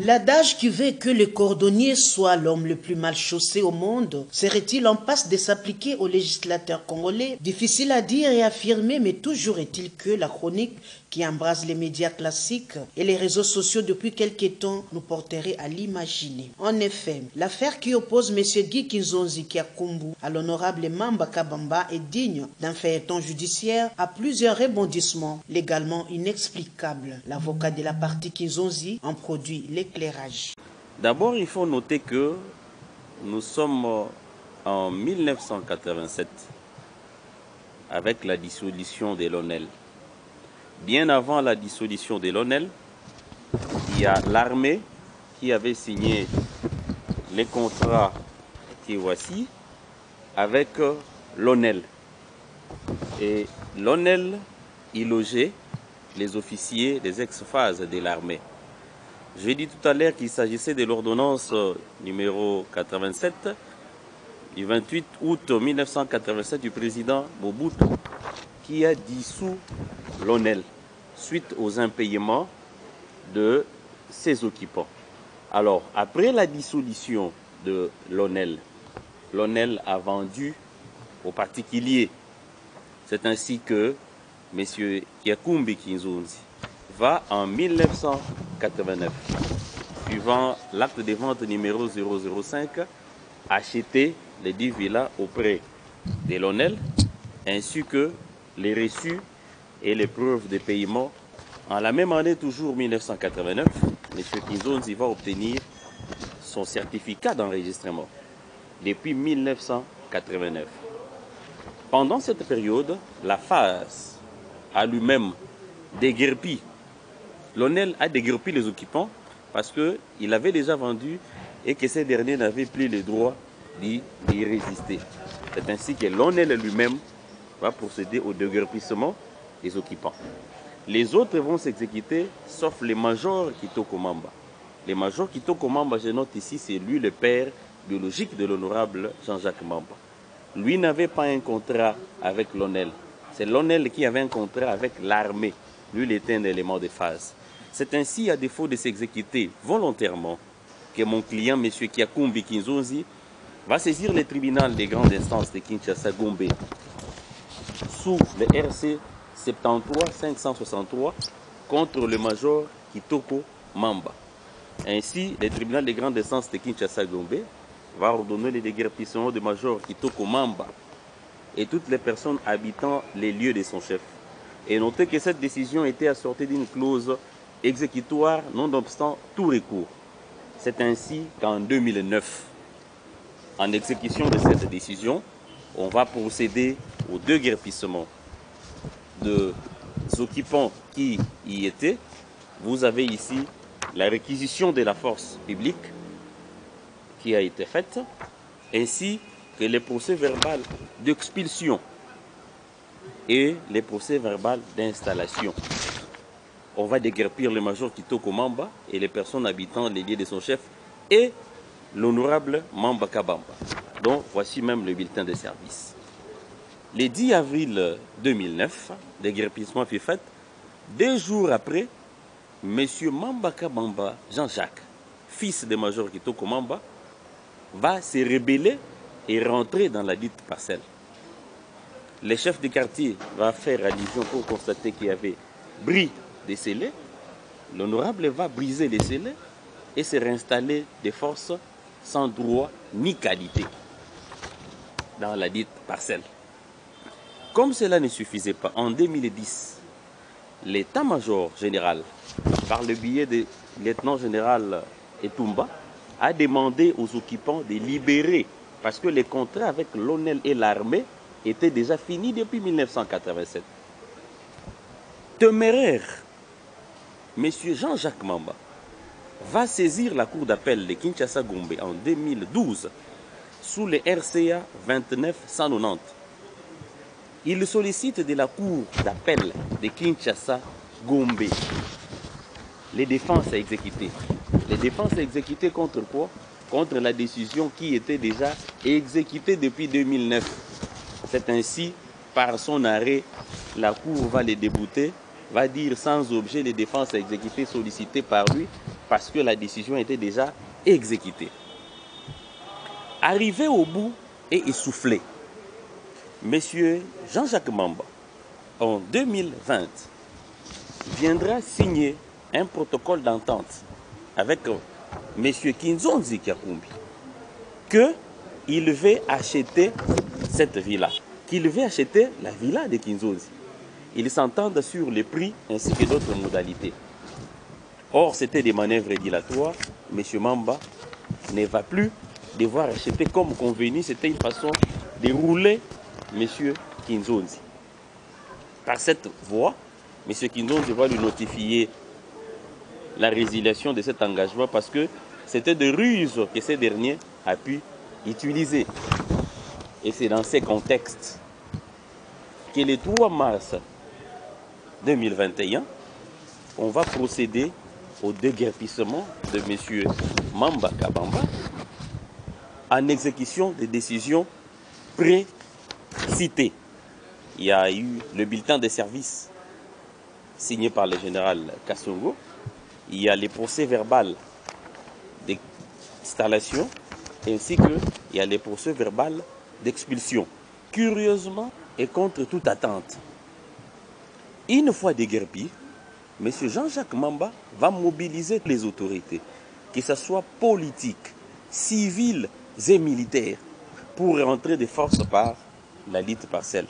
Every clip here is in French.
L'adage qui veut que le cordonnier soit l'homme le plus mal chaussé au monde serait-il en passe de s'appliquer aux législateurs congolais? Difficile à dire et affirmer, mais toujours est-il que la chronique qui embrase les médias classiques et les réseaux sociaux depuis quelques temps nous porterait à l'imaginer. En effet, l'affaire qui oppose M. Guy Kinzonzi Kiakumbu à l'honorable Mamba Kabamba est digne d'un feuilleton judiciaire à plusieurs rebondissements légalement inexplicables. L'avocat de la partie Kinzonzi en produit l'éclairage. D'abord, il faut noter que nous sommes en 1987 avec la dissolution de l'ONEL. Bien avant la dissolution de l'ONEL, il y a l'armée qui avait signé les contrats qui voici avec l'ONEL. Et l'ONEL y logeait les officiers des ex-phases de l'armée. J'ai dit tout à l'heure qu'il s'agissait de l'ordonnance numéro 87 du 28 août 1987 du président Mobutu qui a dissous l'ONEL suite aux impayements de ses occupants. Alors, après la dissolution de l'ONEL, l'ONEL a vendu aux particuliers. C'est ainsi que M. Kiakumbi Kinzonzi va en 1989, suivant l'acte de vente numéro 005, acheter les 10 villas auprès de l'ONEL, ainsi que les reçus et les preuves de paiement. En la même année, toujours 1989, M. Kinzonzi va obtenir son certificat d'enregistrement depuis 1989. Pendant cette période, la phase a lui-même déguerpi. L'ONEL a déguerpi les occupants parce qu'il avait déjà vendu et que ces derniers n'avaient plus le droit d'y résister. C'est ainsi que l'ONEL lui-même va procéder au déguerpissement des occupants. Les autres vont s'exécuter, sauf les majors Kitoko Mamba. Les majors Kitoko Mamba, je note ici, c'est lui le père biologique de l'honorable Jean-Jacques Mamba. Lui n'avait pas un contrat avec l'ONEL. C'est l'ONEL qui avait un contrat avec l'armée. Lui, il était un élément de phase. C'est ainsi, à défaut de s'exécuter volontairement, que mon client, M. Kiakumbi Kinzonzi, va saisir le tribunal des grandes instances de Kinshasa Gombe sous le RC 73-563 contre le major Kitoko Mamba. Ainsi, le tribunal des grandes instances de Kinshasa Gombe va ordonner le déguerpissement du major Kitoko Mamba et toutes les personnes habitant les lieux de son chef. Et notez que cette décision était assortie d'une clause exécutoire nonobstant tout recours. C'est ainsi qu'en 2009, en exécution de cette décision, on va procéder au déguerpissement des occupants qui y étaient. Vous avez ici la réquisition de la force publique qui a été faite, ainsi que les procès verbaux d'expulsion et les procès verbaux d'installation. On va déguerpir le major Kitoko Mamba et les personnes habitant les lieux de son chef et l'honorable Mamba Kabamba. Donc voici même le bulletin de service. Le 10 avril 2009, le déguerpissement fut fait. 2 jours après, M. Mamba Kabamba Jean-Jacques, fils de major Kitoko Mamba, va se rebeller et rentrer dans la dite parcelle. Le chef du quartier va faire allusion pour constater qu'il y avait bris des scellés. L'honorable va briser les scellés et se réinstaller de force sans droit ni qualité dans la dite parcelle. Comme cela ne suffisait pas, en 2010, l'état-major général, par le biais du lieutenant-général Etumba, a demandé aux occupants de libérer, parce que les contrats avec l'ONEL et l'armée étaient déjà finis depuis 1987. Téméraire, M. Jean-Jacques Mamba va saisir la cour d'appel de Kinshasa Gombe en 2012 sous le RCA 2990. Il sollicite de la cour d'appel de Kinshasa Gombe les défenses à exécuter. Les défenses à exécuter contre quoi? Contre la décision qui était déjà exécutée depuis 2009. C'est ainsi, par son arrêt, la cour va les débouter, va dire sans objet les défenses à exécuter sollicitées par lui parce que la décision était déjà exécutée. Arrivé au bout et essoufflé, M. Jean-Jacques Mamba, en 2020, viendra signer un protocole d'entente avec M. Kinzonzi Kakumbi qu'il veut acheter cette villa, qu'il veut acheter la villa de Kinzonzi. Ils s'entendent sur les prix ainsi que d'autres modalités. Or, c'était des manœuvres dilatoires. M. Mamba ne va plus devoir acheter comme convenu. C'était une façon de rouler M. Kinzonzi. Par cette voie, M. Kinzonzi va lui notifier la résiliation de cet engagement parce que c'était des ruses que ce dernier a pu utiliser. Et c'est dans ces contextes que le 3 mars 2021, on va procéder au déguerpissement de M. Mamba Kabamba en exécution des décisions précitées. Il y a eu le bulletin de service signé par le général Kassongo. Il y a les procès verbaux d'installation ainsi qu'il y a les procès verbaux d'expulsion. Curieusement et contre toute attente, une fois déguerpi, M. Jean-Jacques Mamba va mobiliser les autorités, que ce soit politiques, civiles et militaires, pour rentrer de force par la dite parcelle.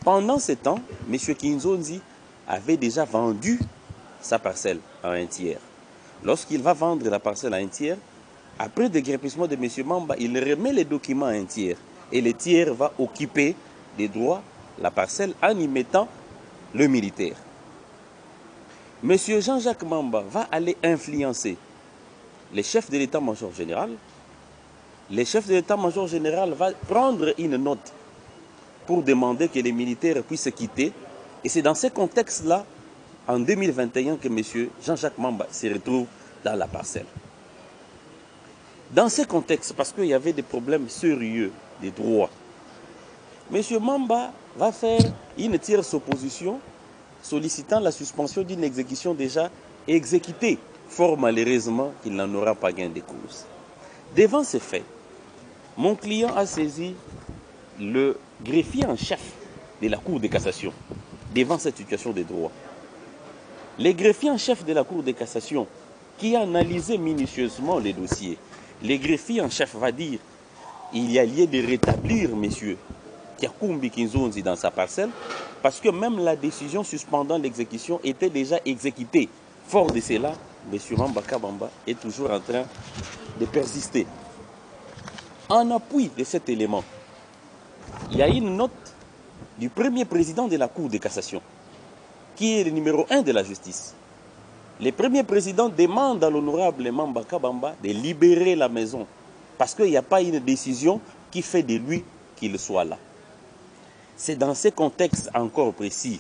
Pendant ce temps, M. Kinzonzi avait déjà vendu sa parcelle à un tiers. Lorsqu'il va vendre la parcelle à un tiers, après le déguerpissement de M. Mamba, il remet les documents à un tiers. Et le tiers va occuper des droits la parcelle en y mettant le militaire. M. Jean-Jacques Mamba va aller influencer les chefs de l'état-major général. Le chef de l'état-major général va prendre une note pour demander que les militaires puissent quitter. Et c'est dans ce contexte-là, en 2021, que M. Jean-Jacques Mamba se retrouve dans la parcelle. Dans ce contexte, parce qu'il y avait des problèmes sérieux des droits, M. Mamba va faire une tierce opposition sollicitant la suspension d'une exécution déjà exécutée, fort malheureusement qu'il n'en aura pas gain de cause. Devant ces faits, mon client a saisi le greffier en chef de la Cour de cassation devant cette situation de droit. Le greffier en chef de la Cour de cassation qui a analysé minutieusement les dossiers, le greffier en chef va dire il y a lieu de rétablir M. Kakumbi Kinzonzi dans sa parcelle parce que même la décision suspendant l'exécution était déjà exécutée. Fort de cela, M. Mamba Kabamba est toujours en train de persister. En appui de cet élément, il y a une note du premier président de la Cour de cassation, qui est le numéro 1 de la justice. Le premier président demande à l'honorable Mamba Kabamba de libérer la maison parce qu'il n'y a pas une décision qui fait de lui qu'il soit là. C'est dans ce contexte encore précis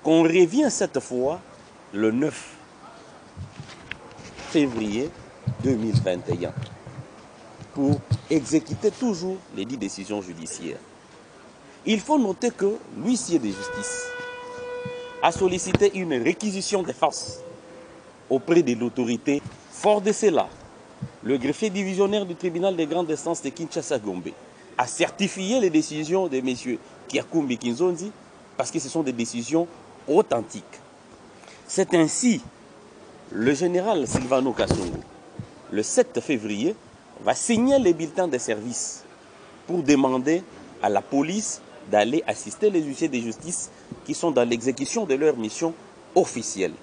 qu'on revient cette fois le 9 février 2021 pour exécuter toujours les 10 décisions judiciaires. Il faut noter que l'huissier de justice a sollicité une réquisition de force auprès de l'autorité. Fort de cela, le greffier divisionnaire du tribunal de grande instance de Kinshasa-Gombe a certifié les décisions de M. Kakumbi Kinzonzi parce que ce sont des décisions authentiques. C'est ainsi le général Silvano Kassongo, le 7 février, va signer les bulletins de service pour demander à la police d'aller assister les huissiers de justice qui sont dans l'exécution de leur mission officielle.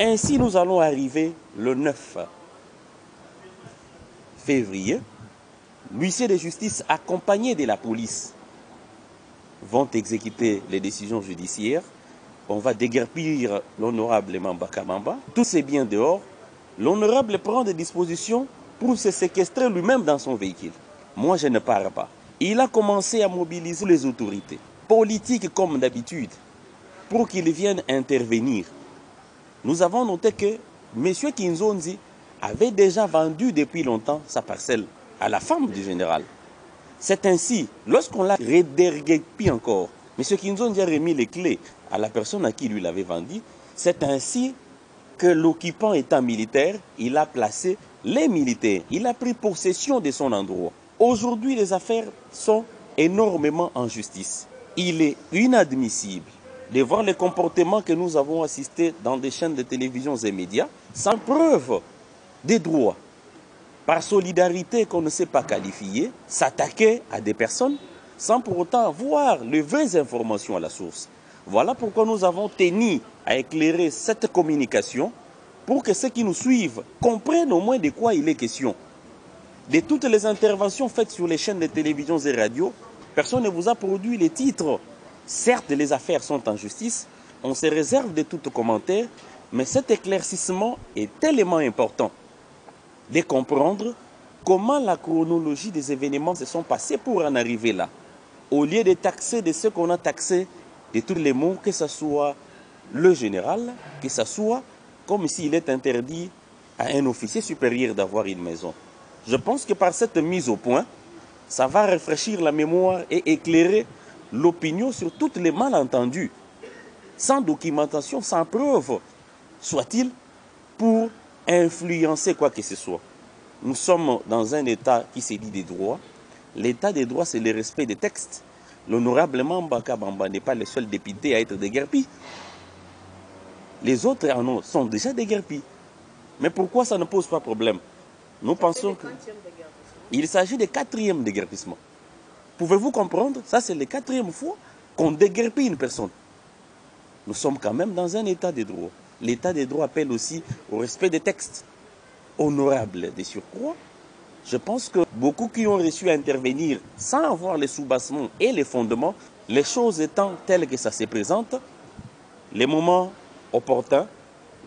Ainsi, nous allons arriver le 9 février. L'huissier de justice accompagné de la police vont exécuter les décisions judiciaires. On va déguerpir l'honorable Mamba Kabamba. Tout c'est bien dehors. L'honorable prend des dispositions pour se séquestrer lui-même dans son véhicule. Moi, je ne pars pas. Il a commencé à mobiliser les autorités politiques comme d'habitude pour qu'ils viennent intervenir. Nous avons noté que M. Kinzonzi avait déjà vendu depuis longtemps sa parcelle à la femme du général. C'est ainsi, lorsqu'on l'a redéguerpi encore, M. Kinzonzi a remis les clés à la personne à qui lui l'avait vendu. C'est ainsi que l'occupant étant militaire, il a placé les militaires. Il a pris possession de son endroit. Aujourd'hui, les affaires sont énormément en justice. Il est inadmissible de voir les comportements que nous avons assistés dans des chaînes de télévision et médias sans preuve des droits. Par solidarité qu'on ne sait pas qualifier, s'attaquer à des personnes sans pour autant avoir les vraies informations à la source. Voilà pourquoi nous avons tenu à éclairer cette communication pour que ceux qui nous suivent comprennent au moins de quoi il est question. De toutes les interventions faites sur les chaînes de télévision et radio, personne ne vous a produit les titres. Certes, les affaires sont en justice, on se réserve de tout commentaire, mais cet éclaircissement est tellement important de comprendre comment la chronologie des événements se sont passés pour en arriver là. Au lieu de taxer de ce qu'on a taxé, de tous les mots, que ce soit le général, que ce soit comme s'il est interdit à un officier supérieur d'avoir une maison. Je pense que par cette mise au point, ça va rafraîchir la mémoire et éclairer l'opinion sur tous les malentendus, sans documentation, sans preuve, soit-il, pour influencer quoi que ce soit. Nous sommes dans un État qui se dit des droits. L'État des droits, c'est le respect des textes. L'honorable Mbaka Bamba n'est pas le seul député à être déguerpi. Les autres sont déjà déguerpis. Mais pourquoi ça ne pose pas problème? Nous pensons qu'il s'agit du 4e déguerpissement. Pouvez-vous comprendre? Ça, c'est la 4e fois qu'on déguerpit une personne. Nous sommes quand même dans un État des droits. L'État des droits appelle aussi au respect des textes. Honorable de surcroît, je pense que beaucoup qui ont reçu à intervenir sans avoir les soubassements et les fondements, les choses étant telles que ça se présente, les moments opportuns,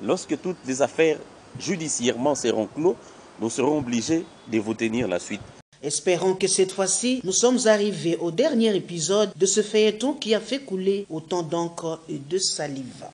lorsque toutes les affaires judiciairement seront clos, nous serons obligés de vous tenir la suite. Espérons que cette fois-ci, nous sommes arrivés au dernier épisode de ce feuilleton qui a fait couler autant d'encre et de salive.